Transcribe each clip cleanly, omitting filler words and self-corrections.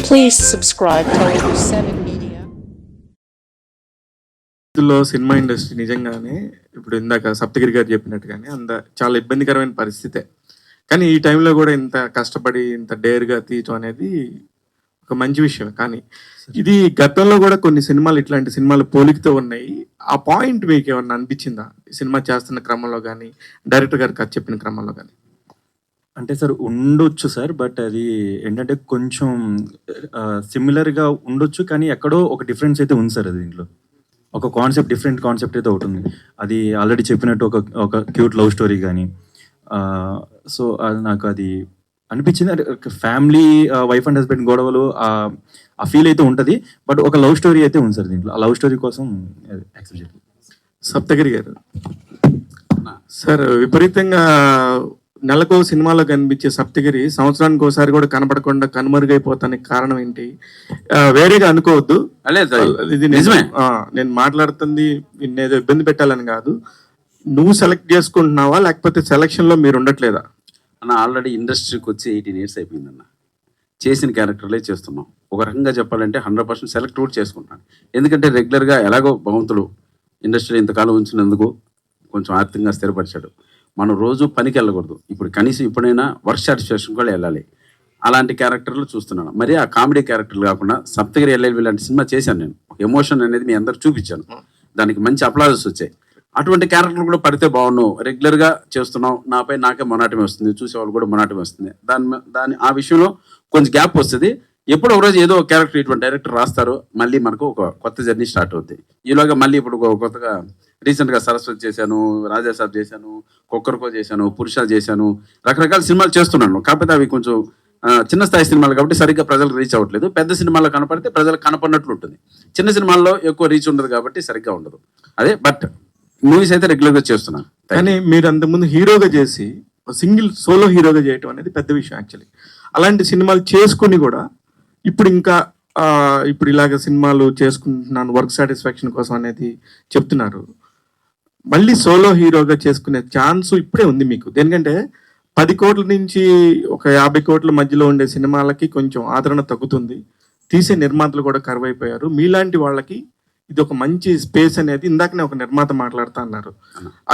Please subscribe to 7 Media. లో cinema industry నిజంగానే ఇప్పుడు ఇందాక సప్తగిరి గారు చెప్పినట్టుగానే చాలా ఇబ్బందికరమైన పరిస్థితే. కానీ ఈ టైంలో కూడా ఇంత కష్టపడి ఇంత డేర్గా తీయటం అనేది ఒక మంచి విషయం. కానీ ఇది గతంలో కూడా కొన్ని సినిమాలు ఇట్లాంటి సినిమాలు పోలికతో ఉన్నాయి. ఆ పాయింట్ మీకు ఏమన్నా అనిపించిందా సినిమా చేస్తున్న క్రమంలో కానీ డైరెక్టర్ గారు కథ చెప్పిన క్రమంలో కానీ? అంటే సార్ ఉండొచ్చు సార్, బట్ అది ఏంటంటే కొంచెం సిమిలర్గా ఉండొచ్చు, కానీ ఎక్కడో ఒక డిఫరెన్స్ అయితే ఉంది సార్. అది దీంట్లో ఒక కాన్సెప్ట్, డిఫరెంట్ కాన్సెప్ట్ అయితే ఒకటి ఉంది. అది ఆల్రెడీ చెప్పినట్టు ఒక క్యూట్ లవ్ స్టోరీ కానీ. సో అది నాకు అది అనిపించింది. ఫ్యామిలీ వైఫ్ అండ్ హస్బెండ్ గొడవలు ఆ ఫీల్ అయితే ఉంటుంది, బట్ ఒక లవ్ స్టోరీ అయితే ఉంది సార్ దీంట్లో. ఆ లవ్ స్టోరీ కోసం యాక్సెప్ట్ చేయాలి. సప్తగిరి గారు సార్, విపరీతంగా నెలకు సినిమాలో కనిపించే సప్తగిరి సంవత్సరానికి ఒకసారి కూడా కనపడకుండా కనుమరుగైపోతానికి కారణం ఏంటి? వేరేగా అనుకోవద్దు, ఇది నిజమే. నేను మాట్లాడుతుంది నిన్నేదో ఇబ్బంది పెట్టాలని కాదు. నువ్వు సెలెక్ట్ చేసుకుంటున్నావా లేకపోతే సెలక్షన్ లో మీరు ఉండట్లేదా అన్న? ఆల్రెడీ ఇండస్ట్రీకి వచ్చి 18 years అయిపోయిందన్న. చేసిన క్యారెక్టర్లే చేస్తున్నాం. ఒక రకంగా చెప్పాలంటే 100% సెలెక్ట్ కూడా చేసుకుంటాను. ఎందుకంటే రెగ్యులర్గా ఎలాగో భగవంతుడు ఇండస్ట్రీ ఇంతకాలం ఉంచినందుకు కొంచెం ఆర్థికంగా స్థిరపరిచాడు. మనం రోజు పనికి వెళ్ళకూడదు. ఇప్పుడు కనీసం ఇప్పుడైనా వర్క్ సాటిస్ఫాక్షన్ కూడా వెళ్ళాలి. అలాంటి క్యారెక్టర్లు చూస్తున్నాను. మరి ఆ కామెడీ క్యారెక్టర్లు కాకుండా సప్తగిరి ఎల్ఎల్వి లాంటి సినిమా చేశాను నేను. ఎమోషన్ అనేది మీ అందరికి చూపించాను, దానికి మంచి అప్లాజెస్ వచ్చాయి. అటువంటి క్యారెక్టర్లు కూడా పడితే బాగున్నావు. రెగ్యులర్గా చేస్తున్నాం, నాపై నాకే మొనాటమి వస్తుంది, చూసేవాళ్ళు కూడా మొనాటమి వస్తుంది. ఆ విషయంలో కొంచెం గ్యాప్ వస్తుంది. ఎప్పుడు ఒక రోజు ఏదో ఒక క్యారెక్టర్ ఇటువంటి డైరెక్టర్ రాస్తారు, మళ్ళీ మనకు ఒక కొత్త జర్నీ స్టార్ట్ అవుతుంది. ఈలోగా మళ్ళీ ఇప్పుడు కొత్తగా రీసెంట్గా సరస్వతి చేశాను, రాజాసాబ్ చేశాను, కొక్కర్కో చేశాను, పురుష చేశాను, రకరకాల సినిమాలు చేస్తున్నాను. కాకపోతే అవి కొంచెం చిన్న స్థాయి సినిమాలు కాబట్టి సరిగ్గా ప్రజలకు రీచ్ అవ్వట్లేదు. పెద్ద సినిమాల్లో కనపడితే ప్రజలకు కనపడినట్లు ఉంటుంది. చిన్న సినిమాల్లో ఎక్కువ రీచ్ ఉండదు కాబట్టి సరిగ్గా ఉండదు. అదే బట్ మూవీస్ అయితే రెగ్యులర్గా చేస్తున్నాను. కానీ మీరు అంతకుముందు హీరోగా చేసి సింగిల్ సోలో హీరోగా చేయటం అనేది పెద్ద విషయం యాక్చువల్లీ. అలాంటి సినిమాలు చేసుకుని కూడా ఇప్పుడు ఇలాగ సినిమాలు చేసుకుంటున్నాను వర్క్ సాటిస్ఫాక్షన్ కోసం అనేది చెప్తున్నారు. మళ్ళీ సోలో హీరోగా చేసుకునే ఛాన్స్ ఇప్పుడే ఉంది మీకు. ఎందుకంటే 10 కోట్ల నుంచి ఒక 50 కోట్ల మధ్యలో ఉండే సినిమాలకి కొంచెం ఆదరణ తగ్గుతుంది. తీసే నిర్మాతలు కూడా కరువైపోయారు. మీలాంటి వాళ్ళకి ఇది ఒక మంచి స్పేస్ అనేది ఇందాకనే ఒక నిర్మాత మాట్లాడుతా అన్నారు.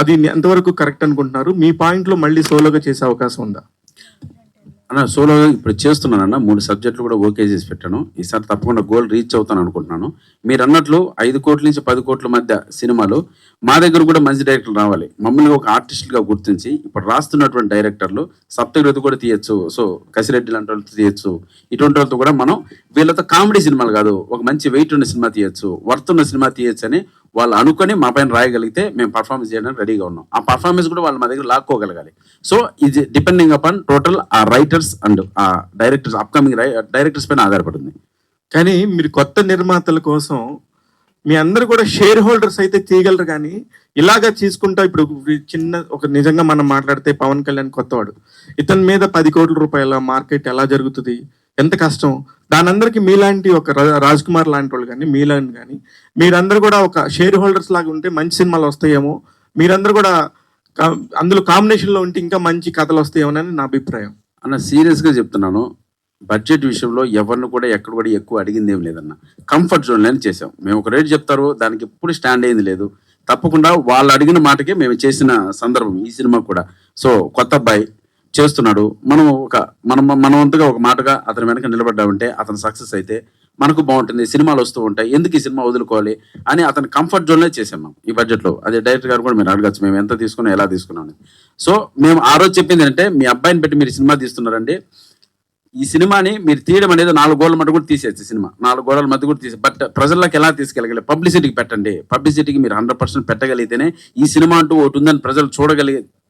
అది ఎంతవరకు కరెక్ట్ అనుకుంటున్నారు? మీ పాయింట్లో మళ్ళీ సోలోగా చేసే అవకాశం ఉందా? అన్న సోలోగా ఇప్పుడు చేస్తున్నానన్న. 3 సబ్జెక్టులు కూడా ఓకే చేసి పెట్టాను. ఈసారి తప్పకుండా గోల్ రీచ్ అవుతాను అనుకుంటున్నాను. మీరు అన్నట్లు 5 కోట్ల నుంచి 10 కోట్ల మధ్య సినిమాలు మా దగ్గర కూడా మంచి డైరెక్టర్లు రావాలి. మమ్మల్ని ఒక ఆర్టిస్ట్గా గుర్తించి ఇప్పుడు రాస్తున్నటువంటి డైరెక్టర్లు సప్తగిరి కూడా తీయచ్చు, సో కసిరెడ్డి లాంటి వాళ్ళు తీయచ్చు. ఇటువంటి వాళ్ళతో కూడా మనం వీళ్ళతో కామెడీ సినిమాలు కాదు, ఒక మంచి వెయిట్ ఉన్న సినిమా తీయచ్చు, వర్త్ ఉన్న సినిమా తీయచ్చు అని వాళ్ళు అనుకొని మా పైన రాయగలిగితే మేము పర్ఫార్మెన్స్ చేయడానికి రెడీగా ఉన్నాం. ఆ పర్ఫార్మెన్స్ కూడా వాళ్ళు మా దగ్గర లాక్కోగలగాలి. సో ఇది డిపెండింగ్ అపాన్ టోటల్ ఆ రైటర్స్ అండ్ ఆ డైరెక్టర్స్, అప్కమింగ్ డైరెక్టర్స్ పైన ఆధారపడింది. కానీ మీరు కొత్త నిర్మాతల కోసం మీ అందరు కూడా షేర్ హోల్డర్స్ అయితే తీయగలరు. కానీ ఇలాగా తీసుకుంటా ఇప్పుడు చిన్న ఒక నిజంగా మనం మాట్లాడితే పవన్ కళ్యాణ్ కొత్తవాడు, ఇతని మీద 10 కోట్ల రూపాయల మార్కెట్ ఎలా జరుగుతుంది, ఎంత కష్టం. దానందరికి మీలాంటి ఒక రాజ్ కుమార్ లాంటి వాళ్ళు కానీ మీలాంటి కానీ మీరందరూ కూడా ఒక షేర్ హోల్డర్స్ లాగా ఉంటే మంచి సినిమాలు వస్తాయేమో, మీరందరూ కూడా అందులో కాంబినేషన్లో ఉంటే ఇంకా మంచి కథలు వస్తాయేమోనని నా అభిప్రాయం. అన్న సీరియస్గా చెప్తున్నాను, బడ్జెట్ విషయంలో ఎవరిని కూడా ఎక్కడ కూడా ఎక్కువ అడిగింది ఏం లేదన్న. కంఫర్ట్ జోన్లోనే చేసాం. మేము ఒక రేట్ చెప్తారు, దానికి ఎప్పుడు స్టాండ్ అయింది లేదు. తప్పకుండా వాళ్ళు అడిగిన మాటకే మేము చేసిన సందర్భం ఈ సినిమా కూడా. సో కొత్త అబ్బాయి చేస్తున్నాడు, మనం వంతుగా ఒక మాటగా అతని వెనక నిలబడ్డామంటే అతను సక్సెస్ అయితే మనకు బాగుంటుంది. సినిమాలు వస్తూ ఉంటాయి, ఎందుకు ఈ సినిమా వదులుకోవాలి అని అతని కంఫర్ట్ జోన్లో చేసాం మేము ఈ బడ్జెట్లో. అదే డైరెక్టర్ గారు కూడా మీరు అడగచ్చు మేము ఎంత తీసుకున్నాం, ఎలా తీసుకున్నాం. సో మేము ఆ రోజు చెప్పింది ఏంటంటే, మీ అబ్బాయిని పెట్టి మీరు సినిమా తీస్తున్నారండి, ఈ సినిమాని మీరు తీయడం అనేది 4 గోడల మధ్య కూడా తీసేయచ్చు. సినిమా 4 గోడల మధ్య కూడా తీసే, బట్ ప్రజల్లోకి ఎలా తీసుకెళ్ళగలి, పబ్లిసిటీకి పెట్టండి. పబ్లిసిటీకి మీరు 100% పెట్టగలిగితేనే ఈ సినిమా అంటూ ఒకటి ఉందని ప్రజలు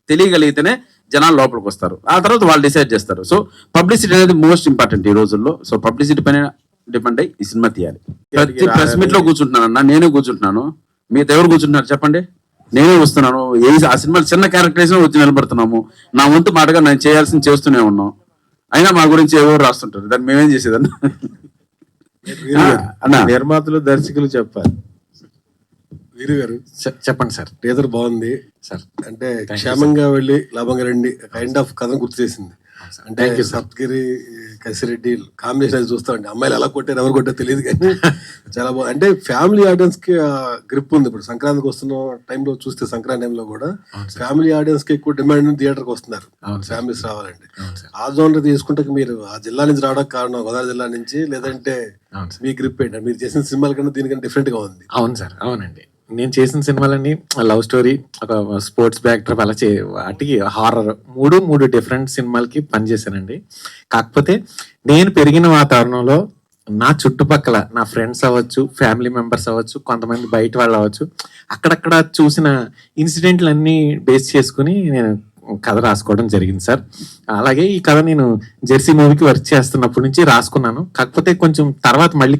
తెలియగలిగితేనే జనాలు లోపలికి వస్తారు. ఆ తర్వాత వాళ్ళు డిసైడ్ చేస్తారు. సో పబ్లిసిటీ అనేది మోస్ట్ ఇంపార్టెంట్ ఈ రోజుల్లో. సో పబ్లిసిటీ పైన డిపెండ్ అయ్యి ఈ సినిమా తీయాలి. ప్రతి ప్రెస్ మీట్ లో కూర్చుంటున్నాను అన్న, నేనే కూర్చుంటున్నాను. మీతో ఎవరు కూర్చుంటున్నారు చెప్పండి? నేనే వస్తున్నాను. ఆ సినిమాలో చిన్న క్యారెక్టరైజేషన్ వచ్చి నిలబడుతున్నాము. నా వంతు మాటగా నేను చేయాల్సింది చేస్తూనే ఉన్నాం. అయినా మా గురించి ఎవరు రాస్తుంటారు, దాన్ని మేమేం చేసేదన్న. నిర్మాతలు దర్శకులు చెప్పాలి. వీరు గారు చెప్పండి సార్. టీజర్ బాగుంది సార్, అంటే క్షేమంగా వెళ్ళి లాభంగా రండి కైండ్ ఆఫ్ కథను గుర్తు చేసింది. అంటే సప్తగిరి కసిరెడ్డి కాంబినేషన్ అది చూస్తామండి. అమ్మాయిలు ఎలా కొట్టారు ఎవరు కొట్టారో తెలియదు కానీ చాలా బాగుంది. అంటే ఫ్యామిలీ ఆడియన్స్ కి గ్రిప్ ఉంది. ఇప్పుడు సంక్రాంతికి వస్తున్న టైంలో చూస్తే సంక్రాంతి టైంలో కూడా ఫ్యామిలీ ఆడియన్స్ కి ఎక్కువ డిమాండ్ థియేటర్ కి వస్తున్నారు ఫ్యామిలీస్ రావాలంటే. ఆ జోన్ తీసుకుంటే మీరు ఆ జిల్లా నుంచి రావడానికి కారణం గోదావరి జిల్లా నుంచి, లేదంటే మీ గ్రిప్ ఏంటి? మీరు చేసిన సినిమాల కన్నా దీనికన్నా డిఫరెంట్ గా ఉంది. అవును సార్, అవునండి. నేను చేసిన సినిమాలన్నీ లవ్ స్టోరీ, ఒక స్పోర్ట్స్ బ్యాక్డ్రాప్, అలా వాటికి హారర్, మూడు డిఫరెంట్ సినిమాలకి పనిచేశానండి. కాకపోతే నేను పెరిగిన వాతావరణంలో నా చుట్టుపక్కల నా ఫ్రెండ్స్ అవ్వచ్చు, ఫ్యామిలీ మెంబర్స్ అవ్వచ్చు, కొంతమంది బయట వాళ్ళు అవ్వచ్చు, అక్కడక్కడ చూసిన ఇన్సిడెంట్లన్నీ బేస్ చేసుకుని నేను కథ రాసుకోవడం జరిగింది సార్. అలాగే ఈ కథ నేను జెర్సీ మూవీకి వర్క్ చేస్తున్నప్పటి నుంచి రాసుకున్నాను. కాకపోతే కొంచెం తర్వాత మళ్ళీ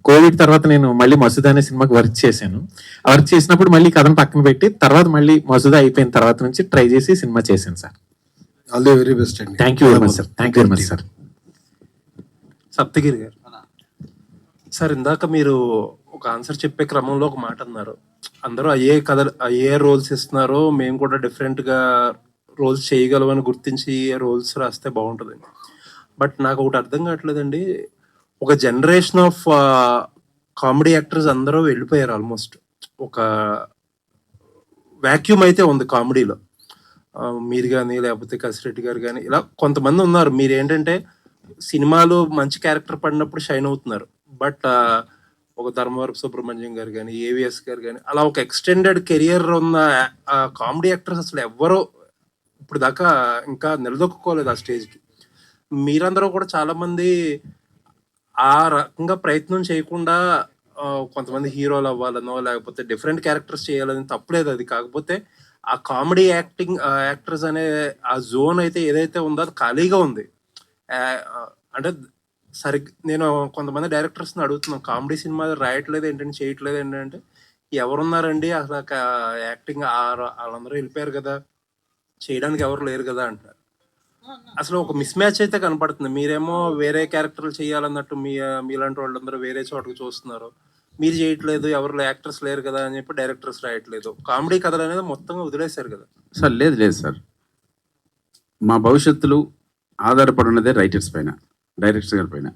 కోవిడ్ తర్వాత నేను మళ్ళీ మసూదా అనే సినిమాకి వర్క్ చేశాను. వర్క్ చేసినప్పుడు మళ్ళీ కథను పక్కన పెట్టి తర్వాత మళ్ళీ మసూదా అయిపోయిన తర్వాత నుంచి ట్రై చేసి సినిమా చేశాను sir. All the very best అండి. Thank you very much sir. Thank you very much sir. Saptagiri గారు సార్, ఇందాక మీరు ఒక ఆన్సర్ చెప్పే క్రమంలో ఒక మాట అన్నారు. అందరూ అయ్యే రోల్స్ ఇస్తున్నారో మేము కూడా డిఫరెంట్ గా రోల్స్ చేయగలమని గుర్తించి రోల్స్ రాస్తే బాగుంటుంది. బట్ నాకు ఒకటి అర్థం కావట్లేదండి, ఒక జనరేషన్ ఆఫ్ కామెడీ యాక్టర్స్ అందరూ వెళ్ళిపోయారు. ఆల్మోస్ట్ ఒక వాక్యూమ్ అయితే ఉంది కామెడీలో. మీరు కానీ లేకపోతే కసిరెడ్డి గారు కానీ ఇలా కొంతమంది ఉన్నారు. మీరు ఏంటంటే సినిమాలో మంచి క్యారెక్టర్ పడినప్పుడు షైన్ అవుతున్నారు. బట్ ఒక ధర్మవరపు సుబ్రహ్మణ్యం గారు కానీ, ఏవిఎస్ గారు కానీ, అలా ఒక ఎక్స్టెండెడ్ కెరియర్ ఉన్న కామెడీ యాక్టర్స్ అసలు ఎవ్వరో ఇప్పుడు దాకా ఇంకా నిలదొక్కుకోలేదు ఆ స్టేజ్కి. మీరందరూ కూడా చాలా మంది ఆ రకంగా ప్రయత్నం చేయకుండా కొంతమంది హీరోలు అవ్వాలనో లేకపోతే డిఫరెంట్ క్యారెక్టర్స్ చేయాలని తప్పులేదు అది. కాకపోతే ఆ కామెడీ యాక్టర్స్ అనే ఆ జోన్ అయితే ఏదైతే ఉందో అది ఖాళీగా ఉంది. అంటే నేను కొంతమంది డైరెక్టర్స్ని అడుగుతున్నాను, కామెడీ సినిమా రాయట్లేదు ఏంటంటే, చేయట్లేదు ఏంటంటే, ఎవరున్నారండి అసలు యాక్టింగ్ వాళ్ళందరూ వెళ్ళిపోయారు కదా, చేయడానికి ఎవరు లేరు కదా అంటారు. అసలు ఒక మిస్ మ్యాచ్ అయితే కనపడుతుంది. మీరేమో వేరే క్యారెక్టర్లు చేయాలన్నట్టు మీలాంటి వాళ్ళందరూ వేరే చోటకు చూస్తున్నారు. మీరు చేయట్లేదు, ఎవరు యాక్టర్స్ లేరు కదా అని చెప్పి డైరెక్టర్స్ రాయట్లేదు. కామెడీ కథలు అనేది మొత్తంగా వదిలేశారు కదా సార్. లేదు సార్, మా భవిష్యత్తులో ఆధారపడి ఉన్నదే రైటర్స్ పైన, డైరెక్టర్స్ గారి పైన.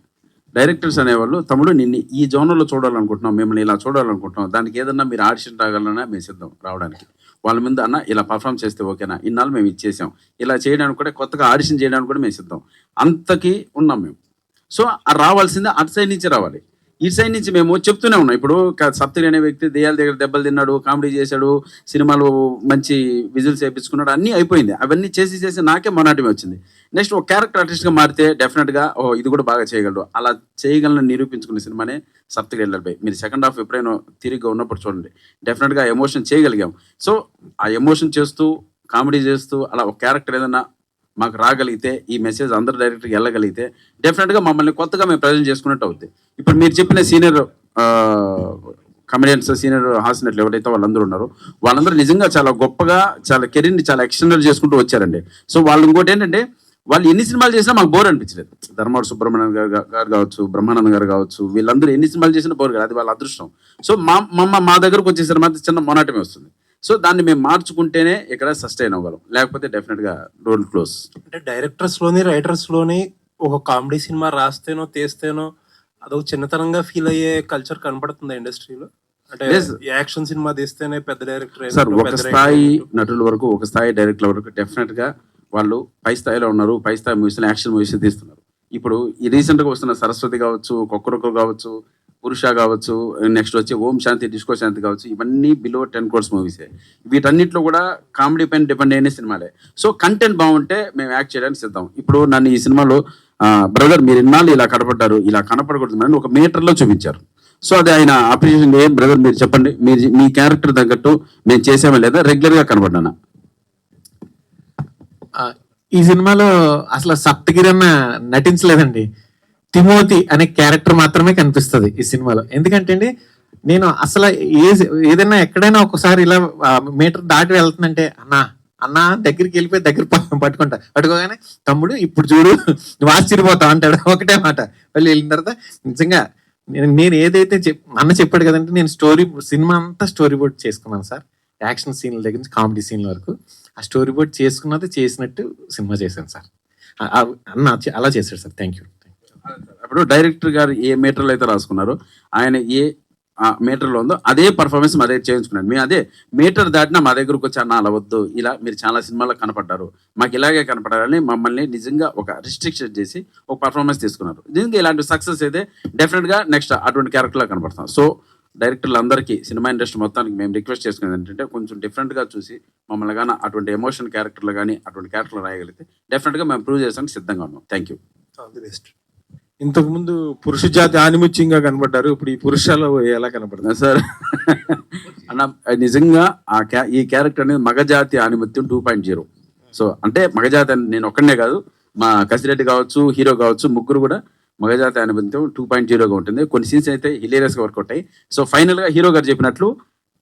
డైరెక్టర్స్ అనేవాళ్ళు తమ్ముడు నిన్ను ఈ జోనర్లో చూడాలనుకుంటున్నాం, మిమ్మల్ని ఇలా చూడాలనుకుంటున్నాం, దానికి ఏదన్నా మీరు ఆడిషన్ రాగలనా మేము సిద్ధం రావడానికి. వాళ్ళ మీద అన్న ఇలా పర్ఫామ్ చేస్తే ఓకేనా, ఇన్నాళ్ళు మేము ఇచ్చేసాం, ఇలా చేయడానికి కూడా కొత్తగా ఆడిషన్ చేయడానికి కూడా మేము సిద్ధం, అంతకి ఉన్నాం మేము. సో రావాల్సిందే అటు సైడ్ నుంచి రావాలి. ఇటు సైడ్ నుంచి మేము చెప్తూనే ఉన్నాం. ఇప్పుడు సప్తగిరి అనే వ్యక్తి దెయ్యాల దగ్గర దెబ్బలు తిన్నాడు, కామెడీ చేశాడు, సినిమాలు మంచి విజువల్స్ వేయించుకున్నాడు, అన్నీ అయిపోయింది. అవన్నీ చేసి నాకే మొనాటమే వచ్చింది. నెక్స్ట్ ఒక క్యారెక్టర్ ఆర్టిస్ట్గా మారితే డెఫినెట్గా ఇది కూడా బాగా చేయగలడు, అలా చేయగలను నిరూపించుకునే సినిమానే సప్తగిరి ఎల్లర్బై. మీరు సెకండ్ హాఫ్ ఎప్పుడైనా తిరిగిగా ఉన్నప్పుడు చూడండి, డెఫినెట్గా ఎమోషన్ చేయగలిగాం. సో ఆ ఎమోషన్ చేస్తూ కామెడీ చేస్తూ అలా ఒక క్యారెక్టర్ ఏదైనా మాకు రాగలిగితే, ఈ మెసేజ్ అందరు డైరెక్టర్కి వెళ్ళగలిగితే డెఫినెట్గా మమ్మల్ని కొత్తగా మేము ప్రజెంట్ చేసుకున్నట్టు అవుతుంది. ఇప్పుడు మీరు చెప్పిన సీనియర్ కమెడియన్స్, సీనియర్ హాస్యనటులు ఎవరైతే వాళ్ళందరూ ఉన్నారో వాళ్ళందరూ నిజంగా చాలా గొప్పగా చాలా కెరీర్ని చాలా ఎక్స్టెండర్ చేసుకుంటూ వచ్చారండి. సో వాళ్ళు ఇంకోటి ఏంటంటే, వాళ్ళు ఎన్ని సినిమాలు చేసినా మాకు బోర్ అనిపించలేదు. ధర్మవరపు సుబ్రహ్మణ్యం గారు కావచ్చు, బ్రహ్మానందం గారు కావచ్చు, వీళ్ళందరూ ఎన్ని సినిమాలు చేసినా బోర్ కాదు, అది వాళ్ళ అదృష్టం. సో మా దగ్గరకు వచ్చేసరికి మాత్రం చిన్న మొనాటమే వస్తుంది. సో దాన్ని మేము మార్చుకుంటేనే ఇక్కడ సస్టైన్ అవ్వగలం, లేకపోతే డెఫినెట్గా రోల్ క్లోజ్. అంటే డైరెక్టర్స్లోని రైటర్స్లోని ఒక కామెడీ సినిమా రాస్తేనో తీస్తేనో అదొక చిన్నతనంగా ఫీల్ అయ్యే కల్చర్ కనపడుతుంది ఇండస్ట్రీలో. అంటే యాక్షన్ సినిమా తీస్తేనే పెద్ద డైరెక్టర్ సార్, ఒక స్థాయి నటుల వరకు, ఒక స్థాయి డైరెక్టర్ల వరకు డెఫినెట్గా వాళ్ళు పై స్థాయిలో ఉన్నారు. పై స్థాయి మూవీస్, యాక్షన్ మూవీస్ తీస్తున్నారు. ఇప్పుడు ఈ రీసెంట్గా వస్తున్న సరస్వతి కావచ్చు, కొక్కరొక్క కావచ్చు, పురుష కావచ్చు, నెక్స్ట్ వచ్చి ఓం శాంతి, డిస్కో శాంతి కావచ్చు, ఇవన్నీ బిలో 10 crores మూవీసే. వీటన్నిటిలో కూడా కామెడీ పైన డిపెండ్ అయిన సినిమాలే. సో కంటెంట్ బాగుంటే మేము యాక్ట్ చేయడానికి సిద్ధం. ఇప్పుడు నన్ను ఈ సినిమాలో బ్రదర్ మీరు ఇన్నాళ్ళు ఇలా కనపడ్డారు, ఇలా కనపడకూడదు ఒక మీటర్లో చూపించారు. సో అది ఆయన అప్రిషియేషన్. ఏం బ్రదర్ మీరు చెప్పండి, మీ క్యారెక్టర్ తగ్గట్టు మేము చేసామా లేదా, రెగ్యులర్గా కనపడ్డానా? ఈ సినిమాలో అసలు సప్తగిరి అన్న నటించలేదండి. తిమోతి అనే క్యారెక్టర్ మాత్రమే కనిపిస్తుంది ఈ సినిమాలో. ఎందుకంటే అండి, నేను అసలు ఏదైనా ఎక్కడైనా ఒకసారి ఇలా మీటర్ దాటి వెళ్తుందంటే అన్న దగ్గరికి వెళ్ళిపోయి దగ్గర పట్టుకోగానే తమ్ముడు ఇప్పుడు చూడు నువ్వు ఆశ్చర్యపోతావు అంటాడు, ఒకటే మాట. మళ్ళీ వెళ్ళిన తర్వాత నిజంగా నేను ఏదైతే అన్న చెప్పాడు కదంటే, నేను సినిమా అంతా స్టోరీ బోర్డ్ చేసుకున్నాను సార్. యాక్షన్ సీన్ల దగ్గర నుంచి కామెడీ సీన్ల వరకు ఆ స్టోరీ బోర్డ్ చేసుకున్నది చేసినట్టు సినిమా చేశాను సార్. అన్న అలా చేశాడు సార్. Thank you. అప్పుడు డైరెక్టర్ గారు ఏ మీటర్లో అయితే రాసుకున్నారో ఆయన ఏ మీటర్లో ఉందో అదే పర్ఫార్మెన్స్ మా దగ్గర చేయించుకున్నాను. మేము అదే మీటర్ దాటినా మా దగ్గరకు వచ్చి అన్న అలా వద్దు, ఇలా మీరు చాలా సినిమాల్లో కనపడ్డారు, మాకు ఇలాగే కనపడాలని మమ్మల్ని నిజంగా ఒక రిస్ట్రిక్షన్ చేసి ఒక పర్ఫార్మెన్స్ తీసుకున్నారు. నిజంగా ఇలాంటి సక్సెస్ అయితే డెఫినెట్గా నెక్స్ట్ అటువంటి క్యారెక్టర్లో కనపడతాం. సో డైరెక్టర్లు అందరికీ సినిమా ఇండస్ట్రీ మొత్తానికి మేము రిక్వెస్ట్ చేసుకునేది ఏంటంటే కొంచెం డిఫరెంట్గా చూసి మమ్మల్ని కానీ అటువంటి ఎమోషన్ క్యారెక్టర్లు కానీ అటువంటి క్యారెక్టర్లు రాయగలిగితే డెఫినెట్గా మేము ప్రూవ్ చేయడానికి సిద్ధంగా ఉన్నాం. Thank you. All the best. ఇంతకు ముందు పురుష జాతి ఆనిముత్యంగా కనబడ్డారు, ఇప్పుడు ఈ పురుషాలు ఎలా కనపడుతుంది సార్? అన్న నిజంగా ఈ క్యారెక్టర్ అనేది మగజాతి ఆనిమత్యం 2.0. సో అంటే మగజాతి అని నేను ఒక్కడనే కాదు, మా కసిరెడ్డి కావచ్చు, హీరో కావచ్చు, ముగ్గురు కూడా మగజాతి ఆనిమత్యం 2.0గా ఉంటుంది. కొన్ని సీన్స్ అయితే హిలేరియస్గా వర్కౌట్ అయ్యి. సో ఫైనల్గా హీరో గారు చెప్పినట్లు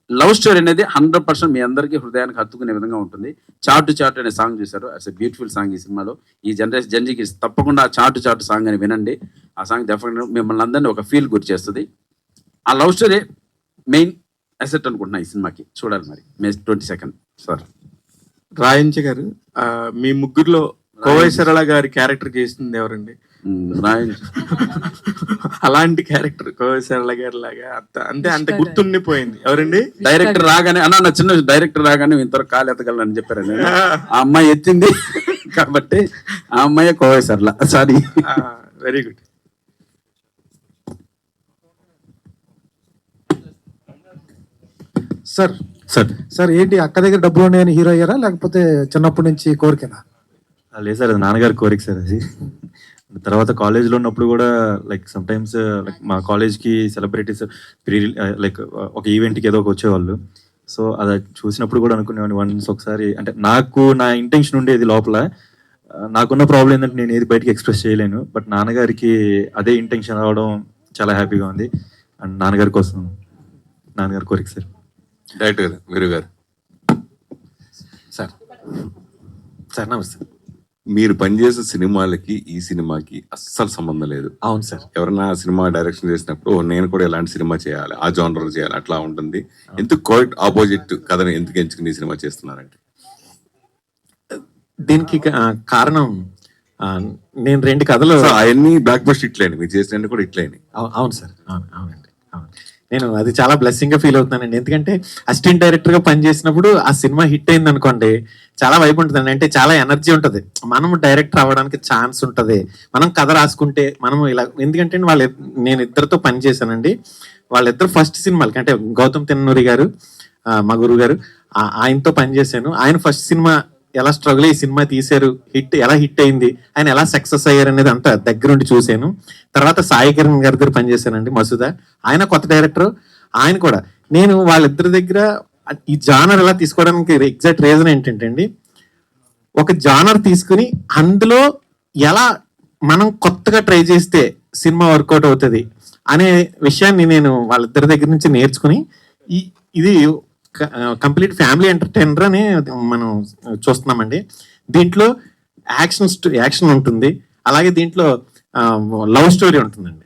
లవ్ స్టోరీ అనేది 100% మీ అందరికీ హృదయానికి హత్తుకునే విధంగా ఉంటుంది. చాటు చాటు అనే సాంగ్ చూశారు, ఇట్స్ ఎ బ్యూటిఫుల్ సాంగ్. ఈ సినిమాలో ఈ జనరేకి తప్పకుండా ఆ చాటు చాటు సాంగ్ అని వినండి. ఆ సాంగ్ డెఫినెట్గా మిమ్మల్ని అందరినీ ఒక ఫీల్ గురి చేస్తుంది. ఆ లవ్ స్టోరీ మెయిన్ అసెట్ అనుకుంటున్నా ఈ సినిమాకి. చూడాలి మరి May 22 సార్. రాయంచి గారు, మీ ముగ్గురులో కోవై సరళ గారి క్యారెక్టర్ చేస్తుంది ఎవరండి? అలాంటి క్యారెక్టర్ కోవై సరళ గారి లాగా అంతే గుర్తుండిపోయింది ఎవరండి? డైరెక్టర్ రాగానే అన్న చిన్న డైరెక్టర్ రాగానే ఇంతవరకు కాలు ఎత్తగలని చెప్పారండి. ఆ అమ్మాయి ఎత్తింది కాబట్టి ఆ అమ్మాయి కోవై సరళ. Sorry. Very good. Sir sir ఏంటి అక్క దగ్గర డబ్బులు ఉన్నాయని హీరో అయ్యారా, లేకపోతే చిన్నప్పటి నుంచి కోరికేనా? లేదు సార్, అది నాన్నగారి కోరిక సార్. అది తర్వాత కాలేజ్లో ఉన్నప్పుడు కూడా లైక్ సమ్ టైమ్స్ లైక్ మా కాలేజ్కి సెలబ్రిటీస్ లైక్ ఒక ఈవెంట్కి ఏదో ఒక వచ్చేవాళ్ళు. సో అది చూసినప్పుడు కూడా అనుకునేవాడిని వన్స్ ఒకసారి, అంటే నాకు నా ఇంటెన్షన్ ఉండేది లోపల. నాకున్న ప్రాబ్లం ఏంటంటే నేను ఏది బయటకి ఎక్స్ప్రెస్ చేయలేను. బట్ నాన్నగారికి అదే ఇంటెన్షన్ రావడం చాలా హ్యాపీగా ఉంది. అండ్ నాన్నగారి కోసం, నాన్నగారి కోరిక సార్. డైరెక్టర్ గారు, వీరు గారు, సార్ నమస్తే. మీరు పనిచేసే సినిమాలకి ఈ సినిమాకి అస్సలు సంబంధం లేదు. అవును సార్. ఎవరైనా సినిమా డైరెక్షన్ చేసినప్పుడు నేను కూడా ఇలాంటి సినిమా చేయాలి, ఆ జానర్ చేయాలి, అట్లా ఉంటుంది. ఎందుకు క్వైట్ ఆపోజిట్ కథను ఎందుకు ఎంచుకుని ఈ సినిమా చేస్తున్నారంటే? దీనికి కారణం నేను 2 కథలు అవన్నీ బ్లాక్ బస్టర్ ఇట్లేండి, మీరు చేసిన కూడా ఇట్లేని. అవును సార్, అవునండి, అవును. నేను అది చాలా బ్లెస్సింగ్ గా ఫీల్ అవుతున్నానండి. ఎందుకంటే అసిస్టెంట్ డైరెక్టర్ గా పనిచేసినప్పుడు ఆ సినిమా హిట్ అయింది అనుకోండి, చాలా వైపు ఉంటుందండి. అంటే చాలా ఎనర్జీ ఉంటుంది. మనం డైరెక్టర్ అవ్వడానికి ఛాన్స్ ఉంటుంది. మనం కథ రాసుకుంటే మనం ఇలా, ఎందుకంటే నేను ఇద్దరితో పని చేశానండి. వాళ్ళిద్దరు ఫస్ట్ సినిమాలకి, అంటే గౌతమ్ తిన్నూరి గారు, మా గురువు గారు, ఆయనతో పనిచేశాను. ఆయన ఫస్ట్ సినిమా ఎలా స్ట్రగుల్ ఈ సినిమా తీశారు, ఎలా హిట్ అయింది, ఆయన ఎలా సక్సెస్ అయ్యారు అనేది అంతా దగ్గరుండి చూశాను. తర్వాత సాయి కిరణ్ గారి దగ్గర పనిచేశానండి, మసూద. ఆయన కొత్త డైరెక్టర్. ఆయన కూడా నేను వాళ్ళిద్దరి దగ్గర ఈ జానర్ ఎలా తీసుకోవడానికి ఎగ్జాక్ట్ రీజన్ ఏంటంటే అండి, ఒక జానర్ తీసుకుని అందులో ఎలా మనం కొత్తగా ట్రై చేస్తే సినిమా వర్కౌట్ అవుతుంది అనే విషయాన్ని నేను వాళ్ళిద్దరి దగ్గర నుంచి నేర్చుకుని ఇది కంప్లీట్ ఫ్యామిలీ ఎంటర్టైనర్ అని మనం చూస్తున్నామండి. దీంట్లో యాక్షన్ ఉంటుంది, అలాగే దీంట్లో లవ్ స్టోరీ ఉంటుందండి.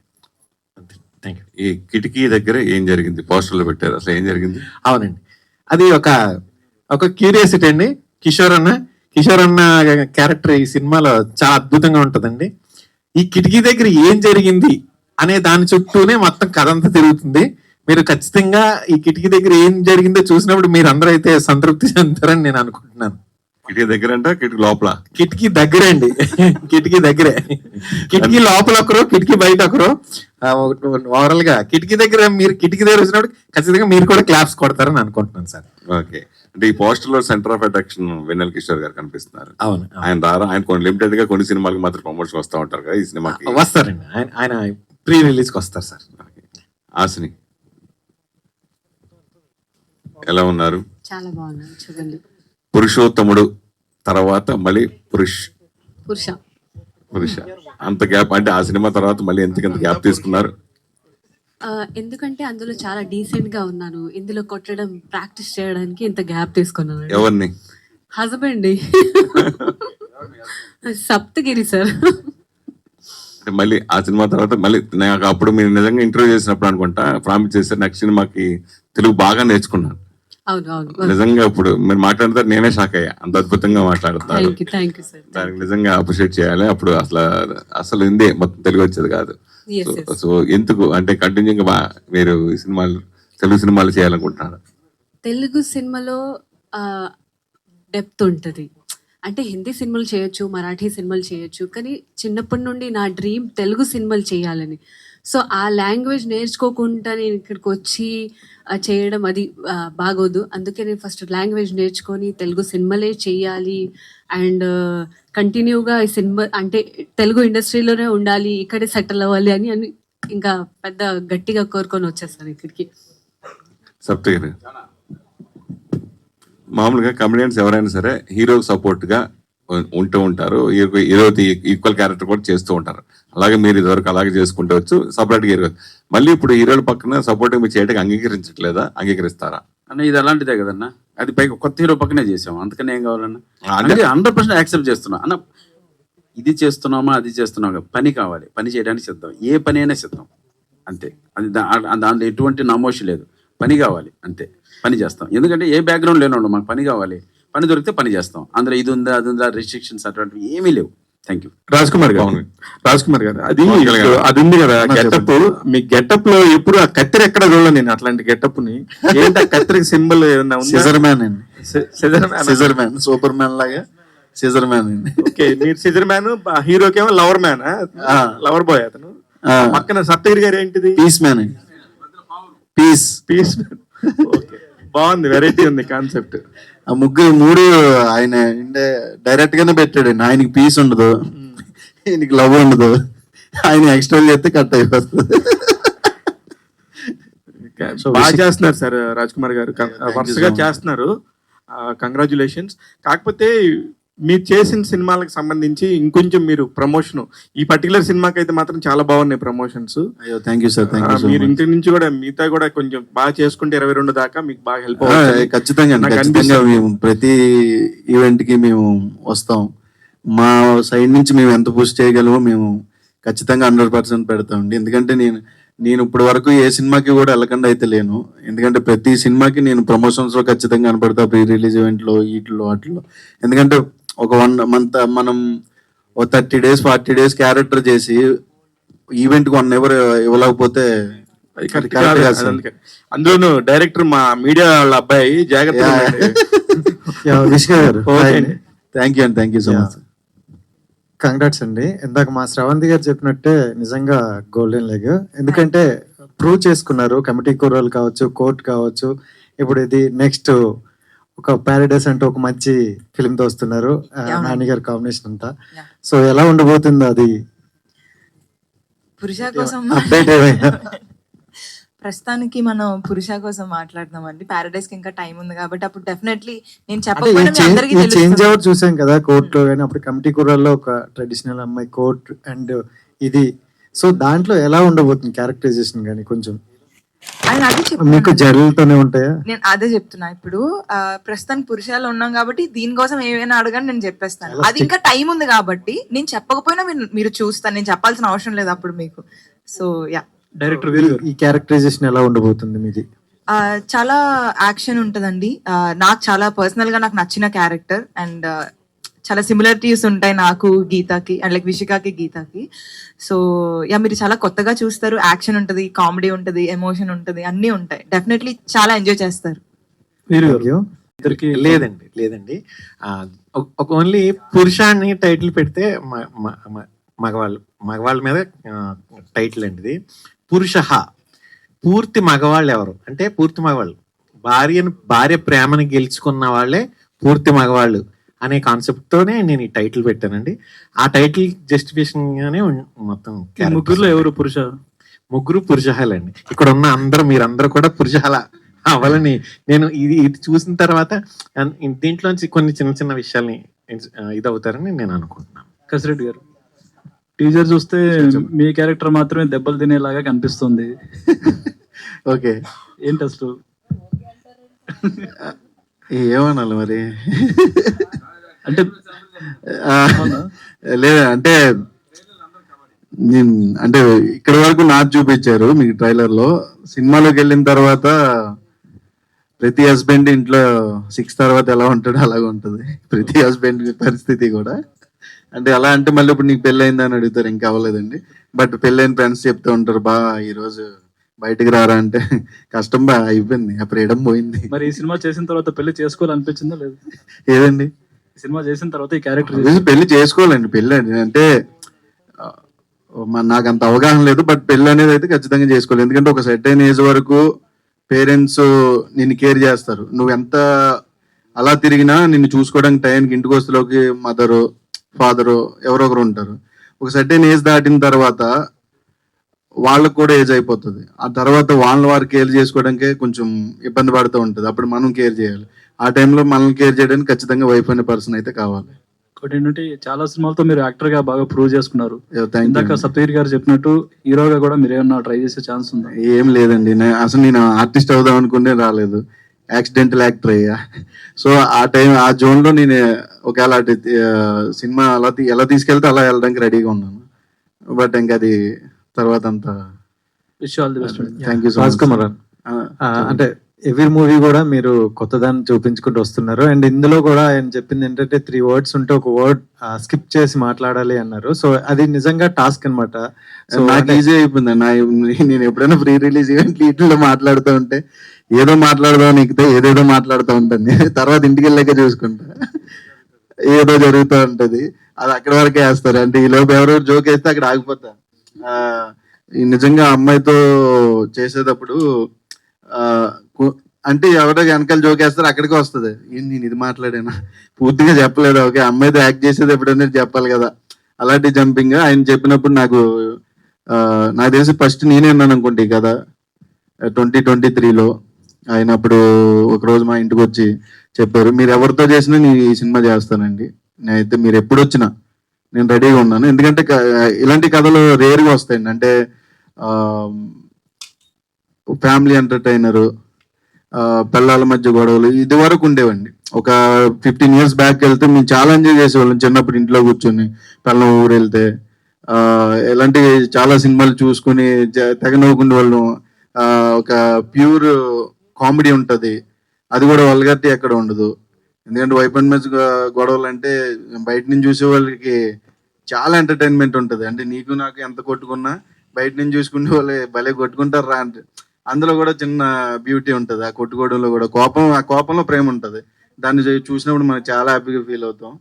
Thank you. ఈ కిటికీ దగ్గర ఏం జరిగింది? పోస్టర్లో పెట్టారు, అసలు ఏం జరిగింది? అవునండి, అది ఒక క్యూరియాసిటీ అండి. కిషోర్ అన్న క్యారెక్టర్ ఈ సినిమాలో చాలా అద్భుతంగా ఉంటుందండి. ఈ కిటికీ దగ్గర ఏం జరిగింది అనే దాని చుట్టూనే మొత్తం కథ అంతా తిరుగుతుంది. మీరు ఖచ్చితంగా ఈ కిటికీ దగ్గర ఏం జరిగిందో చూసినప్పుడు మీరు అందరూ అయితే సంతృప్తి చెందుతారని నేను అనుకుంటున్నాను. కిటికీ దగ్గర అంటే కిటికీ లోపల? కిటికీ దగ్గరే అండి, కిటికీ దగ్గరే. కిటికీ లోపల ఒకరు, కిటికీ బయట ఒకరు. ఓవరాల్ గా కిటికీ దగ్గర వచ్చినప్పుడు ఖచ్చితంగా మీరు కూడా క్లాప్స్ కొడతారని అనుకుంటున్నాను సార్. ఓకే. అంటే ఈ పోస్టర్ లో సెంటర్ ఆఫ్ అట్రాక్షన్ వెన్నెల కిషోర్ గారు కనిపిస్తున్నారు. అవును. ఆయన కొన్ని లిమిటెడ్ గా కొన్ని సినిమాలకు మాత్రం ప్రమోషన్ వస్తూ ఉంటారు కదా, ఈ సినిమాకి వస్తారండి. ఆయన ప్రీ రిలీజ్ కి వస్తారు సార్. ఆశని ఎలా ఉన్నారు? చాలా బాగున్నాను. చూడండి, పురుషోత్తముడు తర్వాత మళ్ళీ పురుష అంత గ్యాప్, అంటే ఆ సినిమా తర్వాత మళ్ళీ ఎందుకంత గ్యాప్ తీసుకున్నారు? ఎందుకంటే అందులో చాలా డీసెంట్ గా ఉన్నాను. ఇందులో కొట్టడం ప్రాక్టీస్ చేయడానికి ఇంత గ్యాప్ తీసుకున్నాను. ఎవరిని? Husband Saptagiri sir. అంటే మళ్ళీ ఆ సినిమా తర్వాత మళ్ళీ నాకు అప్పుడు మీరు నిజంగా ఇంటర్వ్యూ చేసినప్పుడు అనుకుంటా ప్రామిస్ చేశారు, నెక్స్ట్ సినిమాకి తెలుగు బాగా నేర్చుకున్నాను. అవును అవును. నిజంగా ఇప్పుడు మీరు మాట్లాడితే నేనే షాక్ అయ్యా, అంత అద్భుతంగా మాట్లాడతారు. Thank you sir. దానికి నిజంగా అప్రిషియేట్ చేయాలి. అప్పుడు అసలు హిందీ మొత్తం తెలుగు వచ్చేది కాదు. Yes, yes. సో ఎందుకు అంటే కంటిన్యూగా మీరు తెలుగు సినిమాలు చేయాలనుకుంటున్నారు? తెలుగు సినిమాలో డెప్త్ ఉంటుంది. అంటే హిందీ సినిమాలు చేయొచ్చు, మరాఠీ సినిమాలు చేయొచ్చు, కానీ చిన్నప్పటి నుండి నా డ్రీమ్ తెలుగు సినిమాలు చేయాలని. సో ఆ లాంగ్వేజ్ నేర్చుకోకుండా నేను ఇక్కడికి వచ్చి చేయడం అది బాగోదు. అందుకే నేను ఫస్ట్ లాంగ్వేజ్ నేర్చుకొని తెలుగు సినిమాలే చేయాలి అండ్ కంటిన్యూగా ఈ సినిమా అంటే తెలుగు ఇండస్ట్రీలోనే ఉండాలి, ఇక్కడే సెటిల్ అవ్వాలి అని అని ఇంకా పెద్ద గట్టిగా కోరుకొని వచ్చేసాను ఇక్కడికి. సప్త గారు, మామూలుగా కమెడియన్స్ ఎవరైనా సరే హీరోకి సపోర్ట్ గా ఉంటూ ఉంటారు, హీరోకి ఈక్వల్ క్యారెక్టర్ కూడా చేస్తూ ఉంటారు. అలాగే మీరు ఇదివరకు అలాగే చేసుకుంటూ వచ్చు, సపరేట్ గా హీరో. మళ్ళీ ఇప్పుడు హీరోల పక్కన సపోర్ట్ మీరు చేయడానికి అంగీకరించట్లేదా? అంగీకరిస్తారా అన్న? ఇది అలాంటిదే కదన్నా, అది పైకి కొత్త హీరో పక్కనే చేసాం, అందుకని ఏం కావాలన్నా? అంటే 100% యాక్సెప్ట్ చేస్తున్నా అన్న. ఇది చేస్తున్నామా అది చేస్తున్నామా, పని కావాలి, పని చేయడానికి సిద్ధం, ఏ పని అయినా సిద్ధం అంతే. అది దాంట్లో ఎటువంటి నమోషి లేదు, పని కావాలి అంతే, పని చేస్తాం. ఎందుకంటే ఏ బ్యాక్గ్రౌండ్ లేనోడు, మాకు పని కావాలి, పని దొరికితే పని చేస్తాం. అందులో ఇది ఉందా అది ఉందా రిస్ట్రిక్షన్స్ అటువంటివి ఏమీ లేవు. Thank you. రాజ్ కుమార్ గారు, అది ఉంది కదా గెటప్, మీ గెటప్ లో ఎప్పుడు ఆ కత్తిరి ఎక్కడ చూడలేదు నేను అట్లాంటి గెటప్ ని. ఏంటి ఆ కత్తిరికి సింబల్ ఏదన్నా ఉందా? సిజర్ మ్యాన్ అండి, సిజర్ మ్యాన్, సూపర్ మ్యాన్ లాగా సిజర్ మ్యాన్ అండి. ఓకే, మీరు సిజర్ మ్యాన్, హీరోకి ఏమో లవర్ మ్యాన్, లవర్ బాయ్ అతను. పక్కన సప్తగిరి గారు ఏంటిది? పీస్ మ్యాన్ అండి, పీస్ మ్యాన్. ఓకే, బాగుంది, వెరైటీ ఉంది కాన్సెప్ట్. ఆ మూడు ఆయన డైరెక్ట్ గానే పెట్టాడండి. ఆయనకి పీస్ ఉండదు, ఆయనకి లవ్ ఉండదు, ఆయన ఎక్స్ట్రా చేస్తే కట్ అయిపోతుంది. బాగా చేస్తున్నారు సార్ రాజ్ కుమార్ గారు, వరుసగా చేస్తున్నారు, కంగ్రాచులేషన్స్. కాకపోతే మీరు చేసిన సినిమాలకు సంబంధించి ఇంకొంచెం మీరు ప్రమోషన్, ఈ పర్టికులర్ సినిమాకి అయితే మాత్రం చాలా బాగున్నాయి ప్రమోషన్స్. థ్యాంక్ యూ సార్, మీరు ఇంటి నుంచి కూడా మిగతా కూడా కొంచెం బాగా చేసుకుంటే 22 దాకా మీకు బాగా హెల్ప్ అవుతుంది. ఖచ్చితంగా మేము ప్రతి ఈవెంట్ కి మేము వస్తాం. మా సైడ్ నుంచి మేము ఎంత పుష్ చేయగలమో మేము ఖచ్చితంగా 100% పెడతామండి. ఎందుకంటే నేను ఇప్పటి వరకు ఏ సినిమాకి కూడా వెళ్ళకుండా అయితే లేను. ఎందుకంటే ప్రతి సినిమాకి నేను ప్రమోషన్స్ లో ఖచ్చితంగా కనపడతా, ప్రీ రిలీజ్ ఈవెంట్ లో, వీటిలో వాటిలో. ఎందుకంటే ఒక 1 month మనం 30 days 40 days క్యారెక్టర్ చేసి ఈవెంట్ కి 1 hour ఇవ్వలేకపోతే అందులోను డైరెక్టర్ మా మీడియా వాళ్ళ అబ్బాయి జాగ్రత్త. విష్ణు గారు, thank you so much. Congrats అండి. ఇందాక మా శ్రవంతి గారు చెప్పినట్టే నిజంగా గోల్డెన్ లెగ్. ఎందుకంటే ప్రూవ్ చేసుకున్నారు, కమిటీ కూరలు కావచ్చు, కోర్ట్ కావచ్చు, ఇప్పుడు ఇది నెక్స్ట్ ఒక ప్యారడైస్ అంటే ఒక మంచి ఫిల్మ్ తో వస్తున్నారు, నాని గారి కాంబినేషన్ అంతా. సో ఎలా ఉండబోతుందో అది పురుష కోసం అప్డేట్ ఏమైనా? ప్రస్తుతానికి మనం పురుష కోసం మాట్లాడుతున్నామండి. ప్యారడైస్ కి ఇంకా టైం ఉంది కాబట్టి అప్పుడు డెఫినెట్లీ నేను చెప్పకపోయినా చేంజ్ అవుట్ చూసాం కదా కోర్ట్ లో, కానీ అప్పుడు కమిటీ కూరల్లో ఒక ట్రెడిషనల్ అమ్మాయి కోర్ట్ అండ్ ఇది. సో దాంట్లో ఎలా ఉండబోతుంది క్యారెక్టరైజేషన్ కానీ కొంచెం మీకు జరలతోనే ఉంటాయా? నేను అదే చెప్తున్నా. ఇప్పుడు ప్రస్తుతానికి పురుషాలు ఉన్నాం కాబట్టి దీనికోసం ఏమైనా అడగని నేను చెప్పేస్తాను. అది ఇంకా టైం ఉంది కాబట్టి నేను చెప్పకపోయినా మీరు చూస్తాను, నేను చెప్పాల్సిన అవసరం లేదు అప్పుడు మీకు. సో యా, డైరెక్టర్ ఈ క్యారెక్టరైజేషన్ ఎలా ఉండబోతుంది మీది? చాలా యాక్షన్ ఉంటదండి. నాకు చాలా పర్సనల్ గా నాకు నచ్చిన క్యారెక్టర్ అండ్ చాలా సిమిలారిటీస్ ఉంటాయి నాకు గీతాకి అండ్ లైక్ విషికాకి గీతాకి. సో యా, మీరు చాలా కొత్తగా చూస్తారు. యాక్షన్ ఉంటది, కామెడీ ఉంటది, ఎమోషన్ ఉంటది, అన్ని ఉంటాయి. డెఫినెట్లీ చాలా ఎంజాయ్ చేస్తారు. లేదండి ఒక ఓన్లీ పురుష అని టైటిల్ పెడితే మగవాళ్ళ మీద టైటిల్ అండి ఇది. పురుష పూర్తి మగవాళ్ళు ఎవరు అంటే పూర్తి మగవాళ్ళు, భార్య ప్రేమని గెలుచుకున్న వాళ్ళే పూర్తి మగవాళ్ళు అనే కాన్సెప్ట్ తోనే నేను ఈ టైటిల్ పెట్టానండి. ఆ టైటిల్ జస్టిఫికేషన్ గానే మొత్తం. ముగ్గురులో ఎవరు పురుష? ముగ్గురు పురుషాలండి. ఇక్కడ ఉన్న మీరందరూ కూడా పురుషాల అవ్వాలని నేను ఇది చూసిన తర్వాత దీంట్లోంచి కొన్ని చిన్న చిన్న విషయాల్ని ఇది అవుతారని నేను అనుకుంటున్నాను. కసిరెడ్డి గారు, టీజర్ చూస్తే మీ క్యారెక్టర్ మాత్రమే దెబ్బలు తినేలాగా కనిపిస్తుంది. ఓకే, ఏంటి అసలు ఏమనాలి మరి? అంటే లేదా అంటే అంటే ఇక్కడ వరకు నాకు చూపించారు మీకు ట్రైలర్ లో. సినిమాలోకి వెళ్ళిన తర్వాత ప్రతి హస్బెండ్ ఇంట్లో 6 తర్వాత ఎలా ఉంటాడో అలాగ ఉంటుంది ప్రతి హస్బెండ్ పరిస్థితి కూడా. అంటే ఎలా అంటే మళ్ళీ ఇప్పుడు నీకు పెళ్ళయిందా అని అడుగుతారు, ఇంకా అవ్వలేదండి. బట్ పెళ్ళైన ఫ్రెండ్స్ చెప్తూ ఉంటారు, ఈరోజు బయటికి రారా అంటే కష్టం అయిపోయింది, ఆ ఫ్రీడమ్ పోయింది. మరి ఈ సినిమా చేసిన తర్వాత పెళ్లి చేసుకోవాలనిపించిందా లేదు? ఏదండి సినిమా చేసిన తర్వాత ఈ క్యారెక్టర్ పెళ్లి చేసుకోవాలండి. పెళ్ళి అంటే నాకు అంత అవగాహన లేదు, బట్ పెళ్ళి అనేది అయితే ఖచ్చితంగా చేసుకోవాలి. ఎందుకంటే ఒక సెట్ అయిన ఏజ్ వరకు పేరెంట్స్ నిన్ను కేర్ చేస్తారు. నువ్వు ఎంత అలా తిరిగినా నిన్ను చూసుకోవడానికి టైంకి ఇంటికి వస్తులోకి మదరు ఫాదరు ఎవరో ఒకరు ఉంటారు. ఒక సెట్ అయిన ఏజ్ దాటిన తర్వాత వాళ్ళకు కూడా ఏజ్ అయిపోతుంది. ఆ తర్వాత వారు కేర్ చేసుకోవడానికే కొంచెం ఇబ్బంది పడుతూ ఉంటుంది. అప్పుడు మనం కేర్ చేయాలి. ఆ టైంలో మనల్ని కేర్ చేయడానికి ఖచ్చితంగా వైఫ్ అనే పర్సన్ అయితే కావాలి. ఒకటి ఏంటంటే చాలా సినిమాలతో మీరు యాక్టర్ గా బాగా ప్రూవ్ చేసుకున్నారు. Thank you. ఇందాక సప్తగిరి గారు చెప్పినట్టు హీరోగా కూడా మీరు ఏమన్నా ట్రై చేసే ఛాన్స్ ఉందా? ఏం లేదండి, అసలు నేను ఆర్టిస్ట్ అవుదాం అనుకుంటే రాలేదు, యాక్సిడెంటల్ యాక్టర్ అయ్యా. సో ఆ జోన్ లో నేను ఒకవేళ సినిమా ఎలా తీసుకెళ్తే అలా వెళ్ళడానికి రెడీగా ఉన్నాను. బట్ ఇంకా అది తర్వాత అంతా. Wish all the best. Thank you so Raj Kumar అంటే ఎవ్రీ మూవీ కూడా మీరు కొత్తదాన్ని చూపించుకుంటూ వస్తున్నారు. అండ్ ఇందులో కూడా ఆయన చెప్పింది ఏంటంటే 3 words ఉంటే ఒక వర్డ్ స్కిప్ చేసి మాట్లాడాలి అన్నారు. సో అది నిజంగా టాస్క్ అనమాట. సో నాకు ఈజీ అయిపోయింది. నేను ఎప్పుడైనా ప్రీ రిలీజ్ ఈవెంట్ వీటిల్లో మాట్లాడుతూ ఉంటే ఏదో మాట్లాడదాం ఎక్కితే ఏదేదో మాట్లాడుతూ ఉంటాను. తర్వాత ఇంటికి వెళ్ళాక చూసుకుంటా ఏదో జరుగుతూ ఉంటది, అది అక్కడి వరకే వేస్తారు. అంటే ఈ లోపు ఎవరెవరు జోక్ వేస్తే అక్కడ ఆగిపోతా. నిజంగా అమ్మాయితో చేసేటప్పుడు అంటే ఎవరో వెనకాల జోకేస్తారు, అక్కడికే వస్తుంది. నేను ఇది మాట్లాడాను పూర్తిగా చెప్పలేదు. ఓకే, అమ్మాయితో యాక్ట్ చేసేది ఎప్పుడైనా చెప్పాలి కదా. అలాంటి జంపింగ్ ఆయన చెప్పినప్పుడు నాకు తెలిసి ఫస్ట్ నేనే అన్నాను అనుకుంటే కదా 2023లో. ఆయన అప్పుడు ఒకరోజు మా ఇంటికి వచ్చి చెప్పారు, మీరు ఎవరితో చేసినా నేను ఈ సినిమా చేస్తానండి, నేనైతే మీరు ఎప్పుడు వచ్చినా నేను రెడీగా ఉన్నాను. ఎందుకంటే ఇలాంటి కథలు రేర్గా వస్తాయండి. అంటే ఫ్యామిలీ ఎంటర్టైనరు, పిల్లల మధ్య గొడవలు ఇది వరకు ఉండేవండి. ఒక 15 years బ్యాక్ వెళ్తే మేము చాలా ఎంజాయ్ చేసేవాళ్ళం చిన్నప్పుడు ఇంట్లో కూర్చొని. పిల్లల ఊరు వెళ్తే ఇలాంటి చాలా సినిమాలు చూసుకుని తెగ నవ్వుకునే వాళ్ళం. ఒక ప్యూర్ కామెడీ ఉంటుంది, అది కూడా వల్గారిటీ ఎక్కడ ఉండదు. ఎందుకంటే వైఫ్ అండ్ మధ్య గొడవలు అంటే బయట నుంచి చూసే వాళ్ళకి చాలా ఎంటర్టైన్మెంట్ ఉంటుంది. అంటే నీకు నాకు ఎంత కొట్టుకున్నా బయట నుంచి చూసుకునే వాళ్ళే భలే కొట్టుకుంటారు రా అంటే, అందులో కూడా చిన్న బ్యూటీ ఉంటుంది. ఆ కొట్టుకోవడంలో కూడా ఆ కోపంలో ప్రేమ ఉంటుంది. దాన్ని చూసినప్పుడు మనం చాలా హ్యాపీగా ఫీల్ అవుతాం.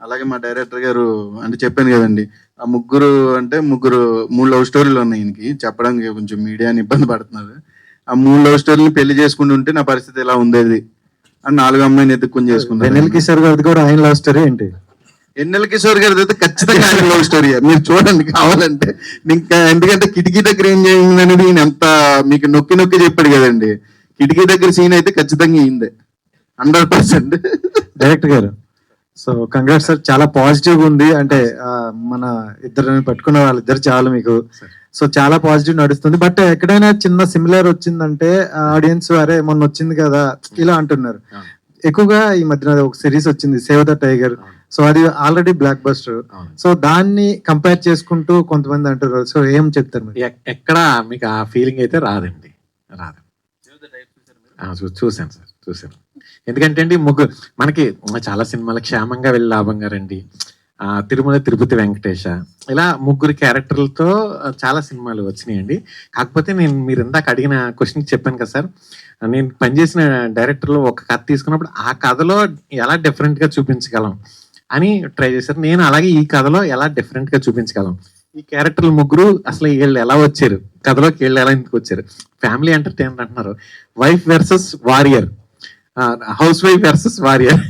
అలాగే మా డైరెక్టర్ గారు అంటే చెప్పాను కదండి, ఆ ముగ్గురు 3 లవ్ స్టోరీలు ఉన్నాయి. ఈయనకి చెప్పడానికి కొంచెం మీడియాని ఇబ్బంది పడుతున్నారు. ఆ 3 లవ్ స్టోరీని పెళ్లి చేసుకుంటూ ఉంటే నా పరిస్థితి ఎలా ఉండేది అని 4వ అమ్మాయిని ఎత్తుక్కుని చేసుకున్నాను. వెన్నెల కిషోర్ గారిది కూడా ఆయన లవ్ స్టోరీ ఏంటి? వెన్నెల కిషోర్ గారిది అయితే ఖచ్చితంగా ఆయన లవ్ స్టోరీ. మీరు చూడండి కావాలంటే. ఇంకా ఎందుకంటే కిటికీ దగ్గర ఏం చేయింది అనేది ఈయన ఎంత మీకు నొక్కి చెప్పాడు కదండి. కిటికీ దగ్గర సీన్ అయితే ఖచ్చితంగా ఈందే 100%. డైరెక్టర్ గారు, సో కంగ్రాట్స్ సార్, చాలా పాజిటివ్ ఉంది. అంటే మన ఇద్దరిని పట్టుకున్న వాళ్ళిద్దరు చాలు మీకు. సో చాలా పాజిటివ్ నడుస్తుంది. బట్ ఎక్కడైనా చిన్న సిమిలర్ వచ్చిందంటే ఆడియన్స్ అరే మొన్న వచ్చింది కదా ఇలా అంటున్నారు. ఎక్కువగా ఈ మధ్యన ఒక సిరీస్ వచ్చింది సేవ్ ద టైగర్. సో అది ఆల్రెడీ బ్లాక్ బస్టర్. సో దాన్ని కంపేర్ చేసుకుంటూ కొంతమంది అంటారు. సో ఏం చెప్తారు మీరు? ఎక్కడ మీకు ఆ ఫీలింగ్ అయితే రాదండి. చూశాను సార్, చూశాను. ఎందుకంటే అండి మనకి చాలా సినిమాలు క్షేమంగా వెళ్ళి లాభంగా రండి, తిరుమల తిరుపతి వెంకటేశ, ఇలా 3 క్యారెక్టర్లతో చాలా సినిమాలు వచ్చినాయండి. కాకపోతే మీరు ఇందాక అడిగిన క్వశ్చన్ చెప్పాను కదా సార్, నేను పనిచేసిన డైరెక్టర్లో ఒక కథ తీసుకున్నప్పుడు ఆ కథలో ఎలా డిఫరెంట్గా చూపించగలం అని ట్రై చేశారు. నేను అలాగే ఈ కథలో ఎలా డిఫరెంట్గా చూపించగలం, ఈ క్యారెక్టర్లు 3 అసలు వీళ్ళు ఎలా వచ్చారు, కథలోకి వీళ్ళు ఎలా ఎందుకు వచ్చారు, ఫ్యామిలీ ఎంటర్టైనర్ అంటున్నారు, wife versus warrior, house wife versus warrior,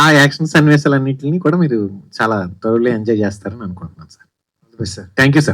ఆ యాక్షన్ సన్నివేశాలన్నింటినీ కూడా మీరు చాలా థరోలీ ఎంజాయ్ చేస్తారని అనుకుంటున్నాను సార్. Thank you sir.